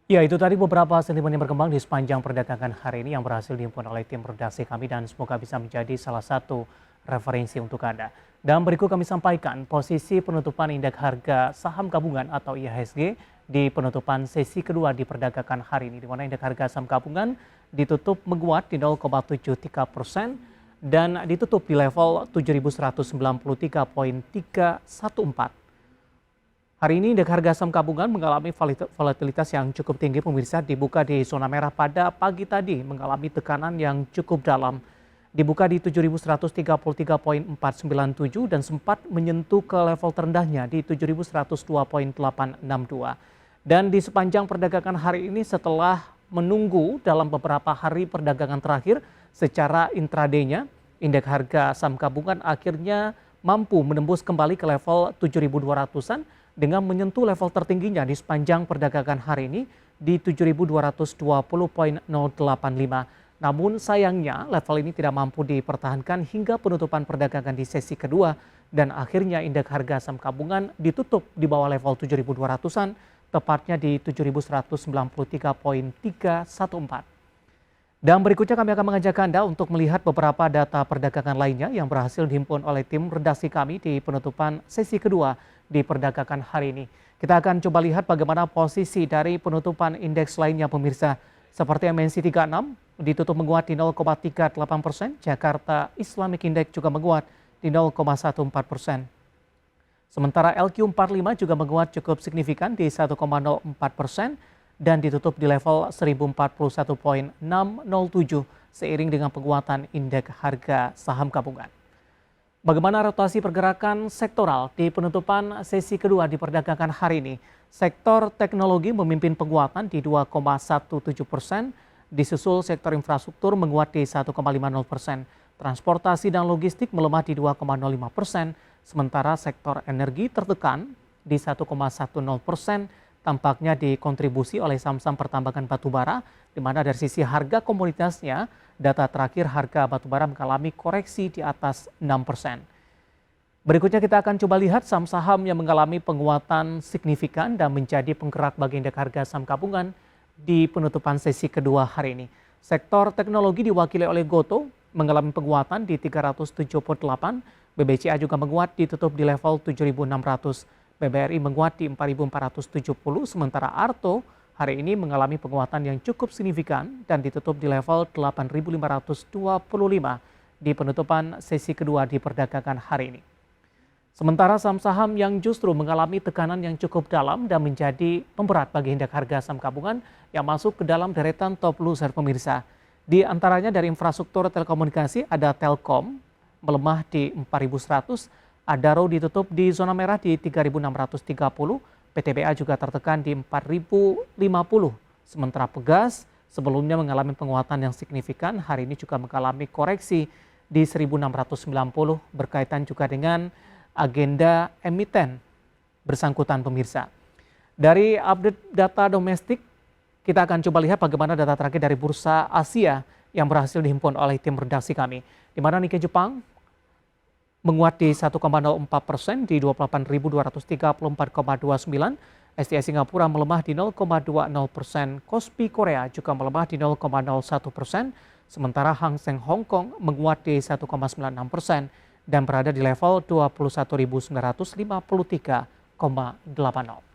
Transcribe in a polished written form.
Ya, itu tadi beberapa sentimen yang berkembang di sepanjang perdagangan hari ini yang berhasil dihimpun oleh tim redaksi kami dan semoga bisa menjadi salah satu referensi untuk Anda. Dan berikut kami sampaikan posisi penutupan indeks harga saham gabungan atau IHSG di penutupan sesi kedua di perdagangan hari ini, di mana indeks harga saham gabungan ditutup menguat di 0,73% dan ditutup di level 7.193,314. Hari ini indeks harga saham gabungan mengalami volatilitas yang cukup tinggi pemirsa, dibuka di zona merah pada pagi tadi mengalami tekanan yang cukup dalam. Dibuka di 7.133,497 dan sempat menyentuh ke level terendahnya di 7.102,862. Dan di sepanjang perdagangan hari ini setelah menunggu dalam beberapa hari perdagangan terakhir secara intraday-nya, indeks harga saham gabungan akhirnya mampu menembus kembali ke level 7.200-an dengan menyentuh level tertingginya di sepanjang perdagangan hari ini di 7.220,085. Namun sayangnya level ini tidak mampu dipertahankan hingga penutupan perdagangan di sesi kedua dan akhirnya indeks harga saham gabungan ditutup di bawah level 7.200-an, tepatnya di 7.193,314. Dan berikutnya kami akan mengajak Anda untuk melihat beberapa data perdagangan lainnya yang berhasil dihimpun oleh tim redaksi kami di penutupan sesi kedua di perdagangan hari ini. Kita akan coba lihat bagaimana posisi dari penutupan indeks lainnya pemirsa. Seperti MNC 36 ditutup menguat di 0,38%, Jakarta Islamic Index juga menguat di 0,14%. Sementara LQ45 juga menguat cukup signifikan di 1,04%. Dan ditutup di level 1041,607 seiring dengan penguatan indeks harga saham gabungan. Bagaimana rotasi pergerakan sektoral di penutupan sesi kedua di perdagangan hari ini? Sektor teknologi memimpin penguatan di 2,17%, disusul sektor infrastruktur menguat di 1,50%, transportasi dan logistik melemah di 2,05%, sementara sektor energi tertekan di 1,10%, tampaknya dikontribusi oleh saham-saham pertambangan batubara, di mana dari sisi harga komoditasnya, data terakhir harga batubara mengalami koreksi di atas 6%. Berikutnya kita akan coba lihat saham-saham yang mengalami penguatan signifikan dan menjadi penggerak bagi indeks harga saham gabungan di penutupan sesi kedua hari ini. Sektor teknologi diwakili oleh Gotoh mengalami penguatan di 378, BBCA juga menguat ditutup di level 7.600. BBRI menguat di 4.470, sementara Arto hari ini mengalami penguatan yang cukup signifikan dan ditutup di level 8.525 di penutupan sesi kedua di perdagangan hari ini. Sementara saham-saham yang justru mengalami tekanan yang cukup dalam dan menjadi pemberat bagi indeks harga saham gabungan yang masuk ke dalam deretan top loser pemirsa. Di antaranya dari infrastruktur telekomunikasi ada Telkom melemah di 4.100, Adaro ditutup di zona merah di 3.630, PTBA juga tertekan di 4.050. Sementara Pegas sebelumnya mengalami penguatan yang signifikan, hari ini juga mengalami koreksi di 1.690 berkaitan juga dengan agenda emiten bersangkutan pemirsa. Dari update data domestik, kita akan coba lihat bagaimana data terakhir dari Bursa Asia yang berhasil dihimpun oleh tim redaksi kami. Di mana Nikkei Jepang menguat di 1,04% di 28.234,29. STI Singapura melemah di 0,20%. Kospi Korea juga melemah di 0,01%. Sementara Hang Seng Hong Kong menguat di 1,96% dan berada di level 21.953,80.